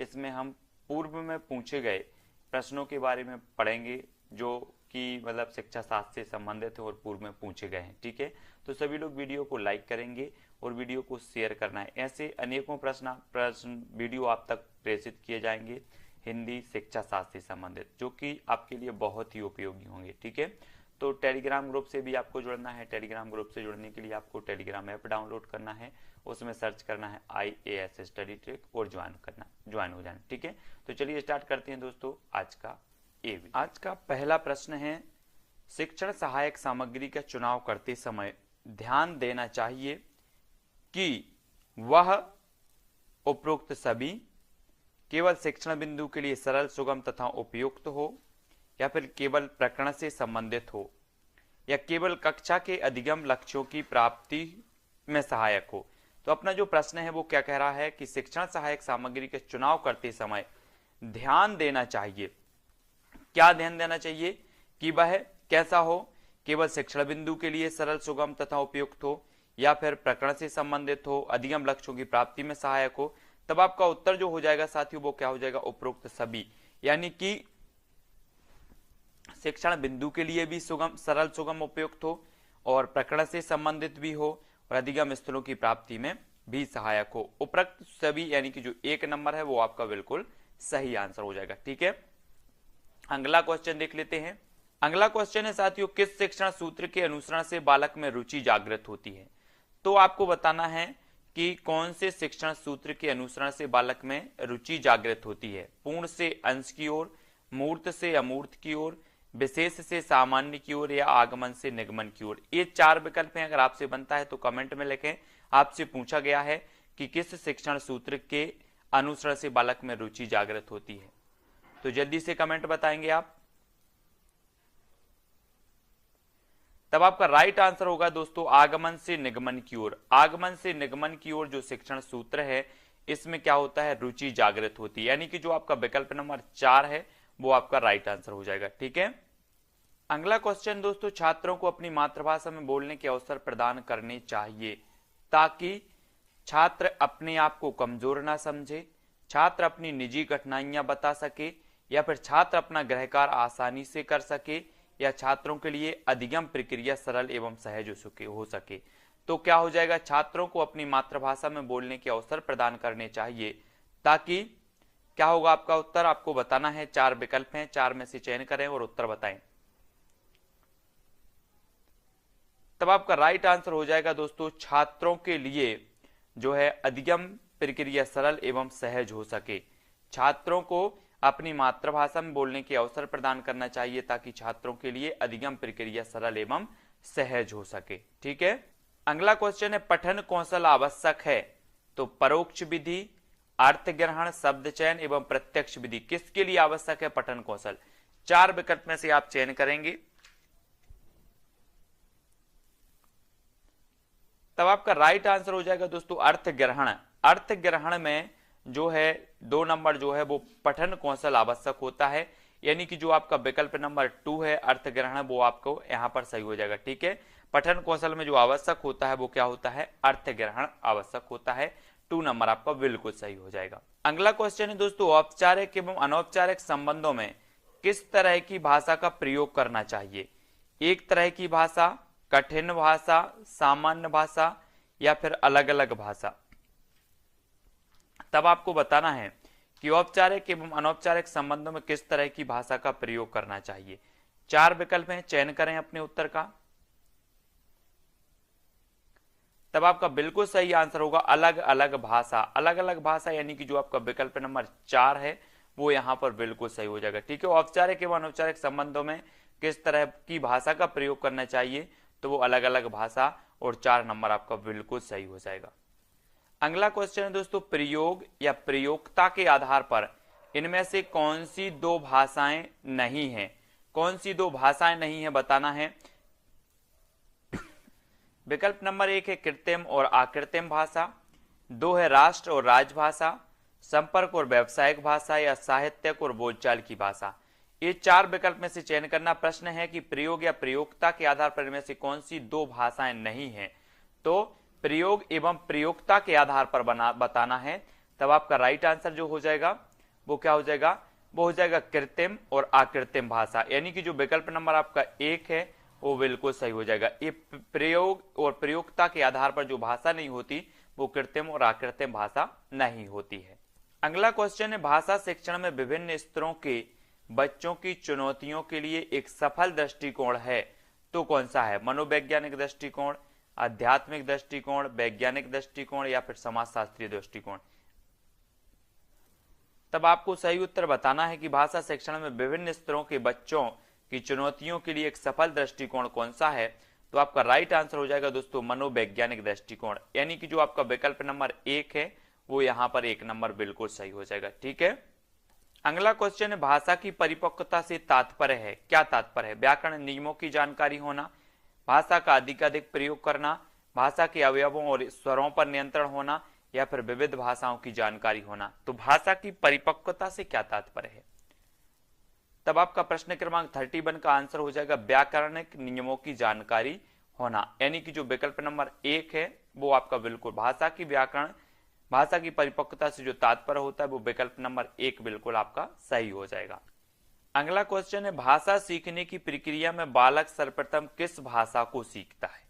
इसमें हम पूर्व में पूछे गए प्रश्नों के बारे में पढ़ेंगे जो कि मतलब शिक्षा शास्त्र से संबंधित है और पूर्व में पूछे गए हैं। ठीक है, तो सभी लोग वीडियो को लाइक करेंगे और वीडियो को शेयर करना है। ऐसे अनेकों प्रश्न वीडियो आप तक प्रेषित किए जाएंगे हिंदी शिक्षा शास्त्र से संबंधित, जो कि आपके लिए बहुत ही उपयोगी होंगे। ठीक है, तो टेलीग्राम ग्रुप से भी आपको जुड़ना है। टेलीग्राम ग्रुप से जुड़ने के लिए आपको टेलीग्राम ऐप डाउनलोड करना है, उसमें सर्च करना है IAS स्टडी ट्रिक और ज्वाइन हो जाना। ठीक है, तो चलिए स्टार्ट करते हैं दोस्तों आज का पहला प्रश्न है, शिक्षण सहायक सामग्री का चुनाव करते समय ध्यान देना चाहिए कि वह उपरोक्त सभी केवल शिक्षण बिंदु के लिए सरल, सुगम तथा उपयुक्त हो, या फिर केवल प्रकरण से संबंधित हो, या केवल कक्षा के अधिगम लक्ष्यों की प्राप्ति में सहायक हो। तो अपना जो प्रश्न है वो क्या कह रहा है कि शिक्षण सहायक सामग्री के चुनाव करते समय ध्यान देना चाहिए। क्या ध्यान देना चाहिए कि वह कैसा हो, केवल शिक्षण बिंदु के लिए सरल, सुगम तथा उपयुक्त हो, या फिर प्रकरण से संबंधित हो, अधिगम लक्ष्यों की प्राप्ति में सहायक हो। तब आपका उत्तर जो हो जाएगा साथियों वो क्या हो जाएगा, उपरोक्त सभी, यानी कि शिक्षण बिंदु के लिए भी सुगम, सरल, सुगम, उपयुक्त हो, और प्रकरण से संबंधित भी हो, और अधिगम स्थलों की प्राप्ति में भी सहायक हो। उपरोक्त सभी यानी कि जो एक नंबर है वो आपका बिल्कुल सही आंसर हो जाएगा। ठीक है, अगला क्वेश्चन देख लेते हैं। अगला क्वेश्चन है साथियों, किस शिक्षण सूत्र के अनुसरण से बालक में रुचि जागृत होती है। तो आपको बताना है कि कौन से शिक्षण सूत्र के अनुसरण से बालक में रुचि जागृत होती है। पूर्ण से अंश की ओर, मूर्त से अमूर्त की ओर, विशेष से सामान्य की ओर, या आगमन से निगमन की ओर। ये चार विकल्प हैं। अगर आपसे बनता है तो कमेंट में लिखें। आपसे पूछा गया है कि किस शिक्षण सूत्र के अनुसरण से बालक में रुचि जागृत होती है, तो जल्दी से कमेंट बताएंगे आप। तब आपका राइट आंसर होगा दोस्तों आगमन से निगमन की ओर। आगमन से निगमन की ओर जो शिक्षण सूत्र है इसमें क्या होता है, रुचि जागृत होती है, यानी कि जो आपका विकल्प नंबर 4 है वो आपका राइट आंसर हो जाएगा। ठीक है, अगला क्वेश्चन दोस्तों, छात्रों को अपनी मातृभाषा में बोलने के अवसर प्रदान करने चाहिए ताकि छात्र अपने आप को कमजोर ना समझे, छात्र अपनी निजी कठिनाइयां बता सके, या फिर छात्र अपना गृह कार्य आसानी से कर सके, या छात्रों के लिए अधिगम प्रक्रिया सरल एवं सहज हो सके। तो क्या हो जाएगा, छात्रों को अपनी मातृभाषा में बोलने के अवसर प्रदान करने चाहिए ताकि क्या होगा आपका उत्तर, आपको बताना है। चार विकल्प हैं, चार में से चयन करें और उत्तर बताएं। तब आपका राइट आंसर हो जाएगा दोस्तों छात्रों के लिए जो है अधिगम प्रक्रिया सरल एवं सहज हो सके। छात्रों को अपनी मातृभाषा में बोलने के अवसर प्रदान करना चाहिए ताकि छात्रों के लिए अधिगम प्रक्रिया सरल एवं सहज हो सके। ठीक है, अगला क्वेश्चन है, पठन कौशल आवश्यक है तो परोक्ष विधि, अर्थ ग्रहण, शब्द चयन एवं प्रत्यक्ष विधि किसके लिए आवश्यक है पठन कौशल। चार विकल्प में से आप चयन करेंगे। तब आपका राइट आंसर हो जाएगा दोस्तों अर्थ ग्रहण। अर्थ ग्रहण में जो है 2 नंबर जो है वो पठन कौशल आवश्यक होता है, यानी कि जो आपका विकल्प नंबर 2 है अर्थ ग्रहण वो आपको यहां पर सही हो जाएगा। ठीक है, पठन कौशल में जो आवश्यक होता है वो क्या होता है, अर्थ ग्रहण आवश्यक होता है। 2 नंबर आपका बिल्कुल सही हो जाएगा। अगला क्वेश्चन है दोस्तों, औपचारिक एवं अनौपचारिक संबंधों में किस तरह की भाषा का प्रयोग करना चाहिए। एक तरह की भाषा, कठिन भाषा, सामान्य भाषा, या फिर अलग अलग भाषा। तब आपको बताना है कि औपचारिक एवं अनौपचारिक संबंधों में किस तरह की भाषा का प्रयोग करना चाहिए। चार विकल्प हैं, चयन करें अपने उत्तर का। तब आपका बिल्कुल सही आंसर होगा अलग अलग भाषा। अलग अलग भाषा यानी कि जो आपका विकल्प नंबर 4 है वो यहां पर बिल्कुल सही हो जाएगा। ठीक है, औपचारिक एवं अनौपचारिक संबंधों में किस तरह की भाषा का प्रयोग करना चाहिए, तो वो अलग अलग भाषा, और 4 नंबर आपका बिल्कुल सही हो जाएगा। अगला क्वेश्चन है दोस्तों, प्रयोग या प्रयोक्ता के आधार पर इनमें से कौन सी 2 भाषाएं नहीं है। कौन सी 2 भाषाएं नहीं है बताना है। विकल्प नंबर 1 है कृत्रिम और अकृत्रिम भाषा, 2 है राष्ट्र और राजभाषा, संपर्क और व्यावसायिक भाषा, या साहित्यक और बोलचाल की भाषा। ये 4 विकल्प में से चयन करना। प्रश्न है कि प्रयोग या प्रयोक्ता के आधार पर इनमें से कौन सी 2 भाषाएं नहीं है। तो प्रयोग एवं प्रयोक्ता के आधार पर बताना है। तब आपका राइट आंसर जो हो जाएगा वो क्या हो जाएगा, वो हो जाएगा कृत्रिम और अकृत्रिम भाषा। यानी कि जो विकल्प नंबर आपका 1 है वो बिल्कुल सही हो जाएगा। ये प्रयोग और प्रयोगता के आधार पर जो भाषा नहीं होती वो कृत्रिम और अकृत्रिम भाषा नहीं होती है। अगला क्वेश्चन है, भाषा शिक्षण में विभिन्न स्तरों के बच्चों की चुनौतियों के लिए एक सफल दृष्टिकोण है तो कौन सा है? मनोवैज्ञानिक दृष्टिकोण, आध्यात्मिक दृष्टिकोण, वैज्ञानिक दृष्टिकोण या फिर समाजशास्त्रीय दृष्टिकोण। तब आपको सही उत्तर बताना है कि भाषा शिक्षण में विभिन्न स्तरों के बच्चों की चुनौतियों के लिए एक सफल दृष्टिकोण कौन सा है? तो आपका राइट आंसर हो जाएगा दोस्तों मनोवैज्ञानिक दृष्टिकोण। यानी कि जो आपका विकल्प नंबर 1 है वो यहां पर 1 नंबर बिल्कुल सही हो जाएगा। ठीक है, अगला क्वेश्चन है, भाषा की परिपक्वता से तात्पर्य है, क्या तात्पर्य है? व्याकरण नियमों की जानकारी होना, भाषा का अधिकाधिक प्रयोग करना, भाषा के अवयवों और स्वरों पर नियंत्रण होना या फिर विविध भाषाओं की जानकारी होना। तो भाषा की परिपक्वता से क्या तात्पर्य है? तब आपका प्रश्न क्रमांक 31 का आंसर हो जाएगा व्याकरणिक नियमों की जानकारी होना। यानी कि जो विकल्प नंबर 1 है वो आपका बिल्कुल भाषा की परिपक्वता से जो तात्पर्य होता है वो विकल्प नंबर 1 बिल्कुल आपका सही हो जाएगा। अगला क्वेश्चन है, भाषा सीखने की प्रक्रिया में बालक सर्वप्रथम किस भाषा को सीखता है?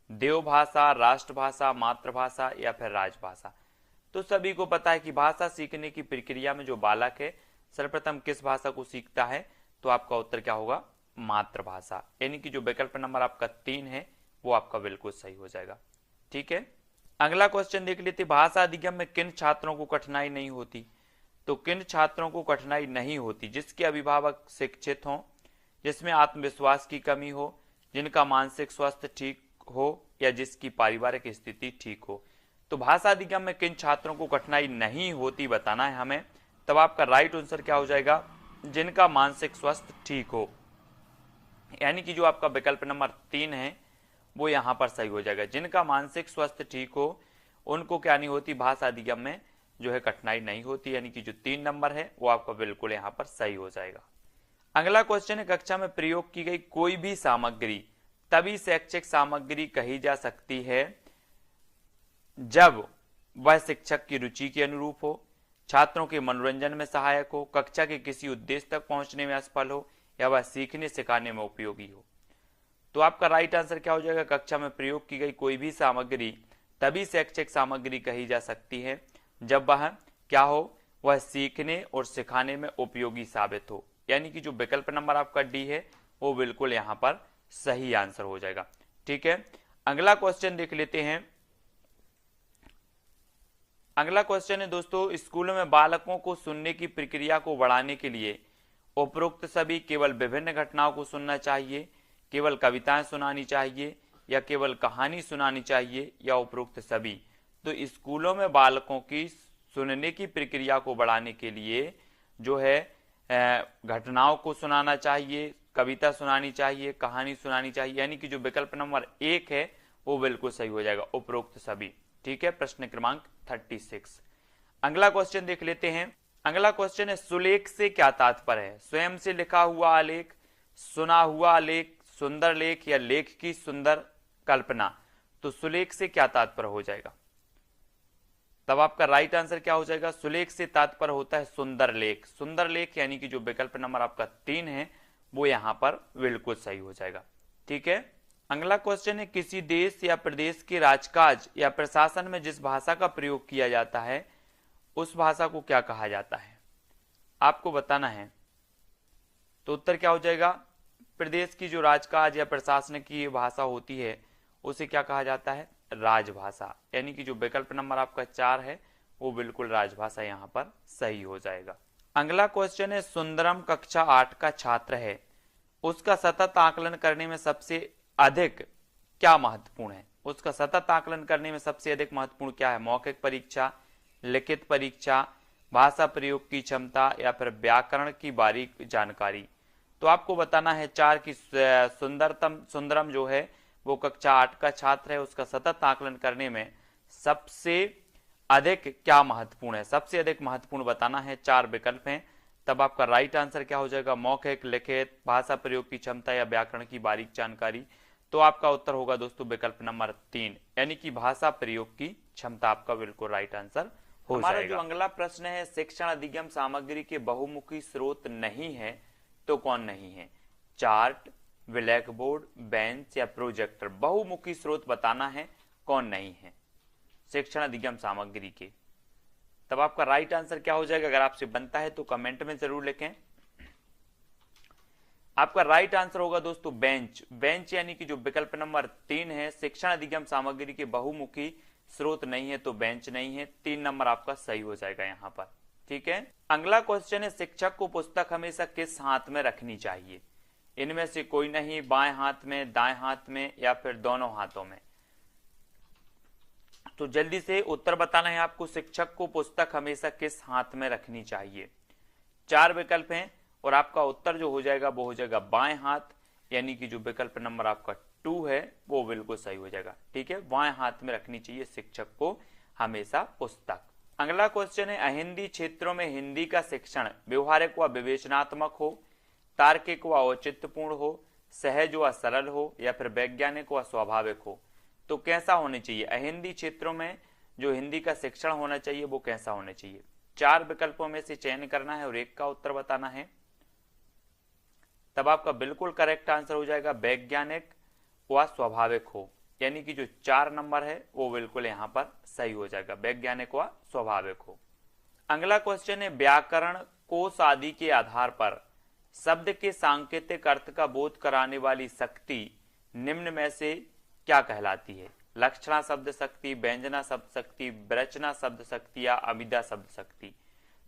देवभाषा, राष्ट्रभाषा, मातृभाषा या फिर राजभाषा। तो सभी को पता है कि भाषा सीखने की प्रक्रिया में जो बालक है सर्वप्रथम किस भाषा को सीखता है? तो आपका उत्तर क्या होगा? मातृभाषा। यानी कि जो विकल्प नंबर आपका 3 है वो आपका बिल्कुल सही हो जाएगा। ठीक है, अगला क्वेश्चन देख लेते, भाषा अधिगम में किन छात्रों को कठिनाई नहीं होती? तो किन छात्रों को कठिनाई नहीं होती? जिसके अभिभावक शिक्षित हों, जिसमें आत्मविश्वास की कमी हो, जिनका मानसिक स्वास्थ्य ठीक हो या जिसकी पारिवारिक स्थिति ठीक हो। तो भाषा अधिगम में किन छात्रों को कठिनाई नहीं होती बताना है हमें। तब आपका राइट आंसर क्या हो जाएगा? जिनका मानसिक स्वास्थ्य ठीक हो। यानी कि जो आपका विकल्प नंबर 3 है वो यहां पर सही हो जाएगा। जिनका मानसिक स्वास्थ्य ठीक हो उनको क्या नहीं होती? भाषा अधिगम में जो है कठिनाई नहीं होती। यानी कि जो 3 नंबर है वो आपका बिल्कुल यहां पर सही हो जाएगा। अगला क्वेश्चन है, कक्षा में प्रयोग की गई कोई भी सामग्री तभी शैक्षिक सामग्री कही जा सकती है जब वह शिक्षक की रुचि के अनुरूप हो, छात्रों के मनोरंजन में सहायक हो, कक्षा के किसी उद्देश्य तक पहुंचने में असफल हो या वह सीखने सिखाने में उपयोगी हो। तो आपका राइट आंसर क्या हो जाएगा? कक्षा में प्रयोग की गई कोई भी सामग्री तभी शैक्षिक सामग्री कही जा सकती है जब वह क्या हो? वह सीखने और सिखाने में उपयोगी साबित हो। यानी कि जो विकल्प नंबर आपका डी है वो बिल्कुल यहां पर सही आंसर हो जाएगा। ठीक है, अगला क्वेश्चन देख लेते हैं। अगला क्वेश्चन है दोस्तों, स्कूलों में बालकों को सुनने की प्रक्रिया को बढ़ाने के लिए उपरोक्त सभी केवल विभिन्न घटनाओं को सुनना चाहिए, केवल कविताएं सुनानी चाहिए या केवल कहानी सुनानी चाहिए या उपरोक्त सभी? तो स्कूलों में बालकों की सुनने की प्रक्रिया को बढ़ाने के लिए जो है घटनाओं को सुनाना चाहिए, कविता सुनानी चाहिए, कहानी सुनानी चाहिए। यानी कि जो विकल्प नंबर 1 है वो बिल्कुल सही हो जाएगा, उपरोक्त सभी। ठीक है, प्रश्न क्रमांक 36। अगला क्वेश्चन देख लेते हैं। अगला क्वेश्चन है, सुलेख से क्या तात्पर्य है? स्वयं से लिखा हुआ आलेख, सुना हुआ आलेख, सुंदर लेख या लेख की सुंदर कल्पना। तो सुलेख से क्या तात्पर्य हो जाएगा? तब आपका राइट आंसर क्या हो जाएगा? सुलेख से तात्पर्य होता है सुंदर लेख। सुंदर लेख यानी कि जो विकल्प नंबर आपका 3 है वो यहां पर बिल्कुल सही हो जाएगा। ठीक है, अगला क्वेश्चन है, किसी देश या प्रदेश के राजकाज या प्रशासन में जिस भाषा का प्रयोग किया जाता है उस भाषा को क्या कहा जाता है? आपको बताना है। तो उत्तर क्या हो जाएगा? प्रदेश की जो राजकाज या प्रशासन की भाषा होती है उसे क्या कहा जाता है? राजभाषा। यानी कि जो विकल्प नंबर आपका 4 है वो बिल्कुल राजभाषा यहां पर सही हो जाएगा। अगला क्वेश्चन है, सुंदरम कक्षा 8 का छात्र है, उसका सतत आकलन करने में सबसे अधिक क्या महत्वपूर्ण है? उसका सतत आकलन करने में सबसे अधिक महत्वपूर्ण क्या है? मौखिक परीक्षा, लिखित परीक्षा, भाषा प्रयोग की क्षमता या फिर व्याकरण की बारीक जानकारी। तो आपको बताना है 4 की सुंदरम जो है वो कक्षा 8 का छात्र है, उसका सतत आकलन करने में सबसे अधिक क्या महत्वपूर्ण है? सबसे अधिक महत्वपूर्ण बताना है। 4 विकल्प हैं। तब आपका राइट आंसर क्या हो जाएगा? मौखिक, लिखित, भाषा प्रयोग की क्षमता या व्याकरण की बारीक जानकारी। तो आपका उत्तर होगा दोस्तों विकल्प नंबर 3 यानी कि भाषा प्रयोग की क्षमता आपका बिल्कुल राइट आंसर हो जाएगा। हमारा जो अगला प्रश्न है, शिक्षण अधिगम सामग्री के बहुमुखी स्रोत नहीं है तो कौन नहीं है? चार्ट, ब्लैक बोर्ड, बेंच या प्रोजेक्टर। बहुमुखी स्रोत बताना है, कौन नहीं है शिक्षण अधिगम सामग्री के। तब आपका राइट आंसर क्या हो जाएगा? अगर आपसे बनता है तो कमेंट में जरूर लिखें। आपका राइट आंसर होगा दोस्तों बेंच। बेंच यानी कि जो विकल्प नंबर 3 है, शिक्षण अधिगम सामग्री के बहुमुखी स्रोत नहीं है तो बेंच नहीं है। 3 नंबर आपका सही हो जाएगा यहां पर। ठीक है, अगला क्वेश्चन है, शिक्षक को पुस्तक हमेशा किस हाथ में रखनी चाहिए? इनमें से कोई नहीं, बाएं हाथ में, दाएं हाथ में या फिर दोनों हाथों में। तो जल्दी से उत्तर बताना है आपको, शिक्षक को पुस्तक हमेशा किस हाथ में रखनी चाहिए। 4 विकल्प हैं और आपका उत्तर जो हो जाएगा वो हो जाएगा बाएं हाथ, यानी कि जो विकल्प नंबर आपका 2 है वो बिल्कुल सही हो जाएगा। ठीक है, बाएं हाथ में रखनी चाहिए शिक्षक को हमेशा पुस्तक। अगला क्वेश्चन है, अहिंदी क्षेत्रों में हिंदी का शिक्षण व्यवहारिक व विवेचनात्मक हो, तार्किक व औचित्यपूर्ण हो, सहज व सरल हो या फिर वैज्ञानिक व स्वाभाविक हो। तो कैसा होना चाहिए? अहिंदी क्षेत्रों में जो हिंदी का शिक्षण होना चाहिए वो कैसा होना चाहिए? 4 विकल्पों में से चयन करना है और एक का उत्तर बताना है। तब आपका बिल्कुल करेक्ट आंसर हो जाएगा वैज्ञानिक व स्वाभाविक हो, यानी कि जो 4 नंबर है वो बिल्कुल यहां पर सही हो जाएगा, वैज्ञानिक व स्वाभाविक हो। अगला क्वेश्चन है, व्याकरण कोश आदि के आधार पर शब्द के सांकेतिक अर्थ का बोध कराने वाली शक्ति निम्न में से क्या कहलाती है? लक्षणा शब्द शक्ति, व्यंजना शब्द शक्ति, विरचना शब्द शक्ति या अभिधा शब्द शक्ति।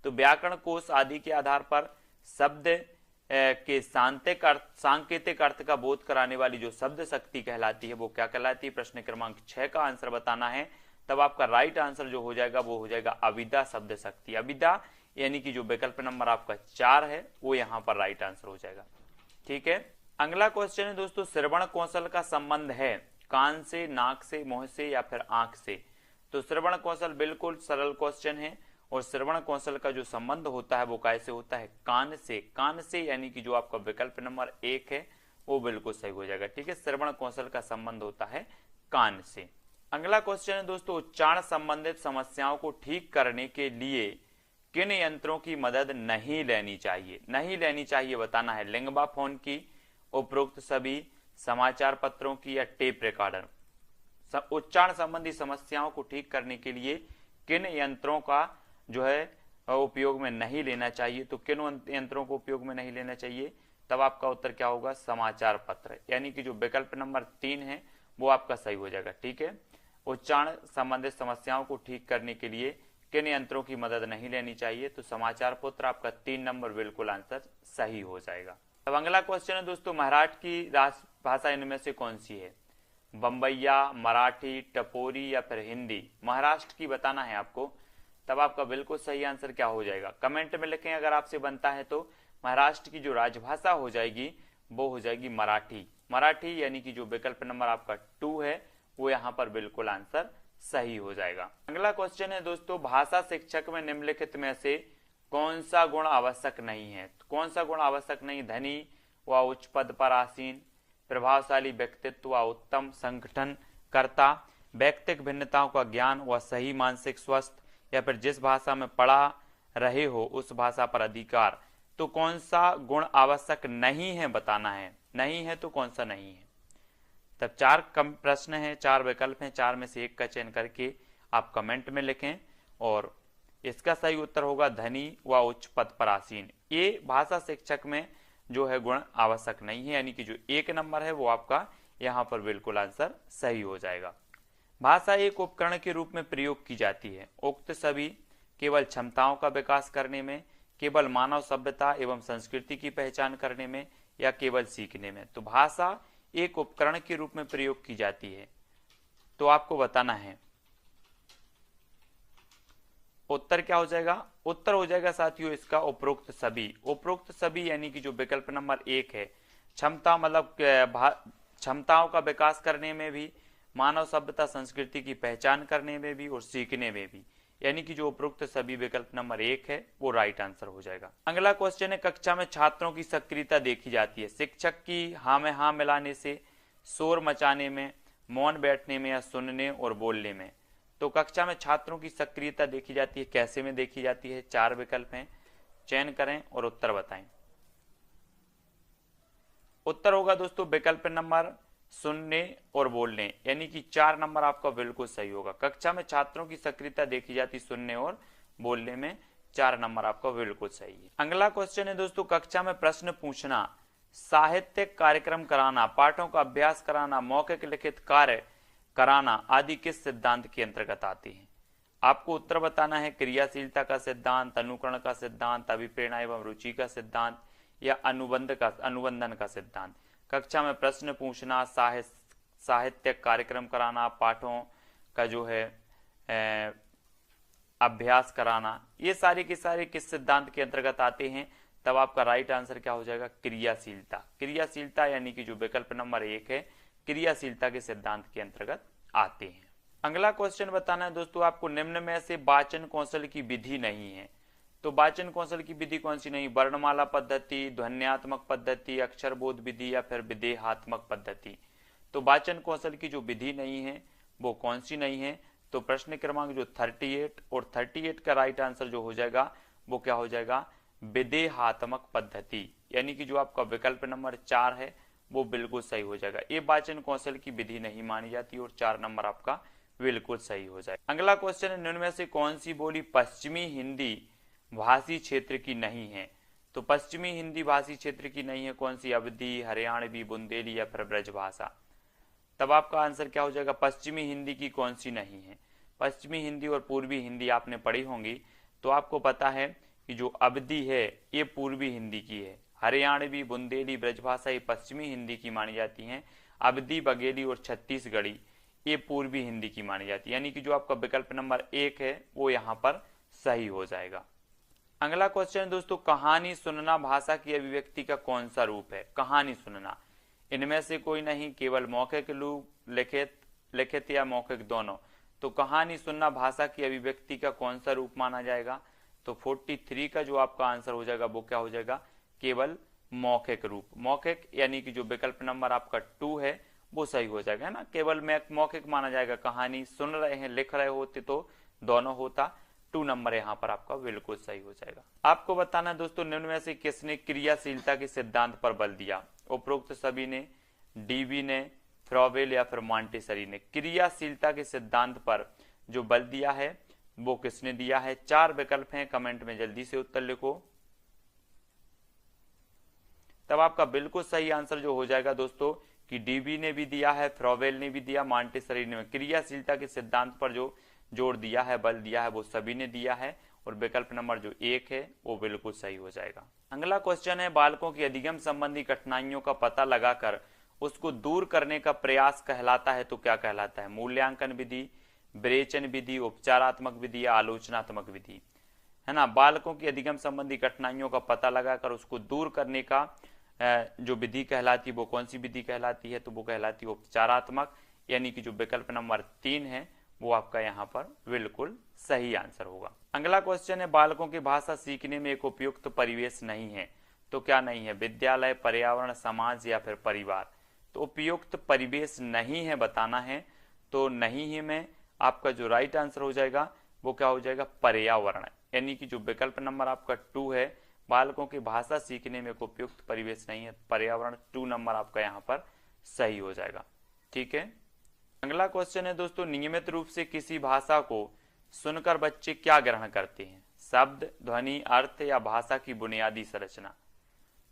तो व्याकरण कोश आदि के आधार पर शब्द के सांकेतिक अर्थ का बोध कराने वाली जो शब्द शक्ति कहलाती है वो क्या कहलाती है? प्रश्न क्रमांक 6 का आंसर बताना है। तब आपका राइट आंसर जो हो जाएगा वो हो जाएगा अभिधा शब्द शक्ति। अभिधा यानी कि जो विकल्प नंबर आपका 4 है वो यहां पर राइट आंसर हो जाएगा। ठीक है, अगला क्वेश्चन है दोस्तों, श्रवण कौशल का संबंध है कान से, नाक से, मुंह से या फिर आंख से। तो श्रवण कौशल बिल्कुल सरल क्वेश्चन है और श्रवण कौशल का जो संबंध होता है वो कैसे होता है? कान से। कान से यानी कि जो आपका विकल्प नंबर 1 है वो बिल्कुल सही हो जाएगा। ठीक है, श्रवण कौशल का संबंध होता है कान से। अगला क्वेश्चन है दोस्तों, उच्चारण संबंधित समस्याओं को ठीक करने के लिए किन यंत्रों की मदद नहीं लेनी चाहिए? नहीं लेनी चाहिए बताना है। लिंगबा फोन की, उपरोक्त सभी, समाचार पत्रों की या टेप रिकॉर्डर। उच्चारण संबंधी समस्याओं को ठीक करने के लिए किन यंत्रों का जो है उपयोग में नहीं लेना चाहिए? तो किन यंत्रों को उपयोग में नहीं लेना चाहिए? तब आपका उत्तर क्या होगा? समाचार पत्र, यानी कि जो विकल्प नंबर 3 है वो आपका सही हो जाएगा। ठीक है, उच्चारण संबंधित समस्याओं को ठीक करने के लिए किन यंत्रों की मदद नहीं लेनी चाहिए? तो समाचार पत्र आपका 3 नंबर बिल्कुल आंसर सही हो जाएगा। अब अगला क्वेश्चन है दोस्तों, महाराष्ट्र की राजभाषा इनमें से कौन सी है? बम्बैया, मराठी, टपोरी या फिर हिंदी। महाराष्ट्र की बताना है आपको। तब आपका बिल्कुल सही आंसर क्या हो जाएगा? कमेंट में लिखें अगर आपसे बनता है तो। महाराष्ट्र की जो राजभाषा हो जाएगी वो हो जाएगी मराठी। मराठी यानी कि जो विकल्प नंबर आपका 2 है वो यहाँ पर बिल्कुल आंसर सही हो जाएगा। अगला क्वेश्चन है दोस्तों, भाषा शिक्षक में निम्नलिखित में से कौन सा गुण आवश्यक नहीं है? कौन सा गुण आवश्यक नहीं? धनी व उच्च पद पर आसीन, प्रभावशाली व्यक्तित्व व उत्तम संगठन कर्ता, व्यक्तिक भिन्नताओं का ज्ञान व सही मानसिक स्वस्थ, या फिर जिस भाषा में पढ़ा रहे हो उस भाषा पर अधिकार। तो कौन सा गुण आवश्यक नहीं है बताना है। नहीं है तो कौन सा नहीं है? तब 4 कम प्रश्न है, 4 विकल्प हैं, 4 में से एक का चयन करके आप कमेंट में लिखें और इसका सही उत्तर होगा धनी व उच्च पद पर आसीन। ये भाषा शिक्षक में जो है गुण आवश्यक नहीं है, यानी कि जो 1 नंबर है वो आपका यहाँ पर बिल्कुल आंसर सही हो जाएगा। भाषा एक उपकरण के रूप में प्रयोग की जाती है। उक्त सभी केवल क्षमताओं का विकास करने में, केवल मानव सभ्यता एवं संस्कृति की पहचान करने में या केवल सीखने में। तो भाषा एक उपकरण के रूप में प्रयोग की जाती है, तो आपको बताना है उत्तर क्या हो जाएगा? उत्तर हो जाएगा साथियों इसका उपरोक्त सभी। उपरोक्त सभी यानी कि जो विकल्प नंबर 1 है, क्षमता मतलब क्षमताओं का विकास करने में भी, मानव सभ्यता संस्कृति की पहचान करने में भी और सीखने में भी, यानी कि जो उपरोक्त सभी विकल्प नंबर 1 है वो राइट आंसर हो जाएगा। अगला क्वेश्चन है, कक्षा में छात्रों की सक्रियता देखी जाती है शिक्षक की हाँ में हाँ मिलाने से, शोर मचाने में, मौन बैठने में या सुनने और बोलने में। तो कक्षा में छात्रों की सक्रियता देखी जाती है, कैसे में देखी जाती है? 4 विकल्प हैं, चयन करें और उत्तर बताएं। उत्तर होगा दोस्तों विकल्प नंबर सुनने और बोलने, यानी कि 4 नंबर आपका बिल्कुल सही होगा। कक्षा में छात्रों की सक्रियता देखी जाती सुनने और बोलने में, 4 नंबर आपका बिल्कुल सही है। अगला क्वेश्चन है दोस्तों, कक्षा में प्रश्न पूछना, साहित्यिक कार्यक्रम कराना, पाठों का अभ्यास कराना, मौखिक लिखित कार्य कराना आदि किस सिद्धांत के अंतर्गत आती है? आपको उत्तर बताना है। क्रियाशीलता का सिद्धांत, अनुकरण का सिद्धांत, अभिप्रेरणा एवं रुचि का सिद्धांत या अनुबंधन का सिद्धांत। कक्षा में प्रश्न पूछना, साहित्यिक कार्यक्रम कराना, पाठों का जो है अभ्यास कराना, ये सारे के सारे किस सिद्धांत के अंतर्गत आते हैं? तब आपका राइट आंसर क्या हो जाएगा? क्रियाशीलता। क्रियाशीलता यानी कि जो विकल्प नंबर 1 है, क्रियाशीलता के सिद्धांत के अंतर्गत आते हैं। अगला क्वेश्चन बताना है दोस्तों आपको, निम्न में से वाचन कौशल की विधि नहीं है। तो वाचन कौशल की विधि कौन सी नहीं? वर्णमाला पद्धति, ध्वन्यात्मक पद्धति, अक्षरबोध विधि या फिर विधेयात्मक पद्धति। तो वाचन कौशल की जो विधि नहीं है वो कौन सी नहीं है? तो प्रश्न क्रमांक जो 38 और 38 का राइट आंसर जो हो जाएगा वो क्या हो जाएगा? विधेयात्मक पद्धति, यानी कि जो आपका विकल्प नंबर 4 है वो बिल्कुल सही हो जाएगा। ये वाचन कौशल की विधि नहीं मानी जाती और 4 नंबर आपका बिल्कुल सही हो जाएगा। अगला क्वेश्चन है, निम्न में से कौन सी बोली पश्चिमी हिंदी भाषी क्षेत्र की नहीं है? तो पश्चिमी हिंदी भाषी क्षेत्र की नहीं है कौन सी? अवधी, हरियाणवी, बुंदेली या फिर ब्रजभाषा। तब आपका आंसर क्या हो जाएगा? पश्चिमी हिंदी की कौन सी नहीं है? पश्चिमी हिंदी और पूर्वी हिंदी आपने पढ़ी होंगी, तो आपको पता है कि जो अवधी है ये पूर्वी हिंदी की है, हरियाणवी, बुंदेली, ब्रजभाषा ये पश्चिमी हिंदी की मानी जाती हैं, अवधी, बघेली और छत्तीसगढ़ी ये पूर्वी हिंदी की मानी जाती है, यानी कि जो आपका विकल्प नंबर 1 है वो यहाँ पर सही हो जाएगा। अगला क्वेश्चन दोस्तों, कहानी सुनना भाषा की अभिव्यक्ति का कौन सा रूप है? कहानी सुनना, इनमें से कोई नहीं, केवल मौखिक रूप, लिखित या मौखिक दोनों। तो कहानी सुनना भाषा की अभिव्यक्ति का कौन सा रूप माना जाएगा? तो 43 का जो आपका आंसर हो जाएगा वो क्या हो जाएगा? केवल मौखिक रूप। मौखिक यानी कि जो विकल्प नंबर आपका 2 है वो सही हो जाएगा, है ना। केवल मौखिक माना जाएगा, कहानी सुन रहे हैं, लिख रहे होते तो दोनों होता। 2 नंबर यहाँ पर आपका बिल्कुल सही हो जाएगा। आपको बताना है दोस्तों, निम्न में से किसने क्रियाशीलता के सिद्धांत पर बल दिया? उपरोक्त सभी ने, डीबी ने, फ्रॉबेल या फिर मॉन्टेसरी ने। क्रियाशीलता के सिद्धांत पर जो बल दिया है वो किसने दिया है? 4 विकल्प हैं, कमेंट में जल्दी से उत्तर लिखो। तब आपका बिल्कुल सही आंसर जो हो जाएगा दोस्तों कि डीबी ने भी दिया है, फ्रॉबेल ने भी दिया, मॉन्टेसरी ने। क्रियाशीलता के सिद्धांत पर जो जोर दिया है, बल दिया है, वो सभी ने दिया है और विकल्प नंबर जो 1 है वो बिल्कुल सही हो जाएगा। अगला क्वेश्चन है, बालकों की अधिगम संबंधी कठिनाइयों का पता लगाकर उसको दूर करने का प्रयास कहलाता है तो क्या कहलाता है? मूल्यांकन विधि, विरेचन विधि, उपचारात्मक विधि या आलोचनात्मक विधि, है ना। बालकों की अधिगम संबंधी कठिनाइयों का पता लगाकर उसको दूर करने का जो विधि कहलाती है वो कौन सी विधि कहलाती है? तो वो कहलाती है उपचारात्मक, यानी कि जो विकल्प नंबर 3 है वो आपका यहाँ पर बिल्कुल सही आंसर होगा। अगला क्वेश्चन है, बालकों की भाषा सीखने में एक उपयुक्त परिवेश नहीं है तो क्या नहीं है? विद्यालय, पर्यावरण, समाज या फिर परिवार। तो उपयुक्त परिवेश नहीं है बताना है, तो नहीं ही में आपका जो राइट आंसर हो जाएगा वो क्या हो जाएगा? पर्यावरण, यानी कि जो विकल्प नंबर आपका 2 है, बालकों की भाषा सीखने में एक उपयुक्त परिवेश नहीं है, पर्यावरण, 2 नंबर आपका यहाँ पर सही हो जाएगा। ठीक है। अगला क्वेश्चन है दोस्तों, नियमित रूप से किसी भाषा को सुनकर बच्चे क्या ग्रहण करते हैं? शब्द, ध्वनि, अर्थ या भाषा की बुनियादी संरचना।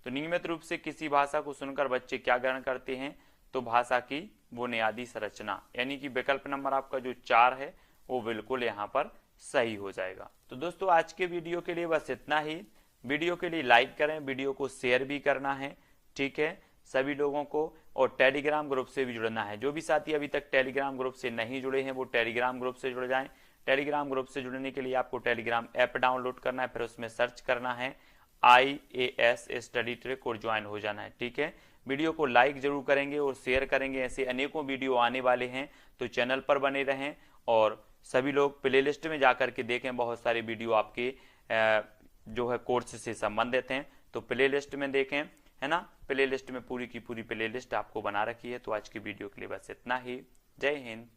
तो नियमित रूप से किसी भाषा को सुनकर बच्चे क्या ग्रहण करते हैं? तो भाषा की बुनियादी संरचना, यानी कि विकल्प नंबर आपका जो 4 है वो बिल्कुल यहाँ पर सही हो जाएगा। तो दोस्तों आज के वीडियो के लिए बस इतना ही। वीडियो के लिए लाइक करें, वीडियो को शेयर भी करना है, ठीक है, सभी लोगों को, और टेलीग्राम ग्रुप से भी जुड़ना है। जो भी साथी अभी तक टेलीग्राम ग्रुप से नहीं जुड़े हैं वो टेलीग्राम ग्रुप से जुड़ जाएं। टेलीग्राम ग्रुप से जुड़ने के लिए आपको टेलीग्राम ऐप डाउनलोड करना है, फिर उसमें सर्च करना है IAS स्टडी ट्रिक और ज्वाइन हो जाना है। ठीक है, वीडियो को लाइक जरूर करेंगे और शेयर करेंगे। ऐसे अनेकों वीडियो आने वाले हैं तो चैनल पर बने रहें और सभी लोग प्लेलिस्ट में जाकर के देखें। बहुत सारे वीडियो आपके जो है कोर्स से संबंधित हैं तो प्लेलिस्ट में देखें, है ना। प्लेलिस्ट में पूरी की पूरी प्लेलिस्ट आपको बना रखी है। तो आज की वीडियो के लिए बस इतना ही। जय हिंद।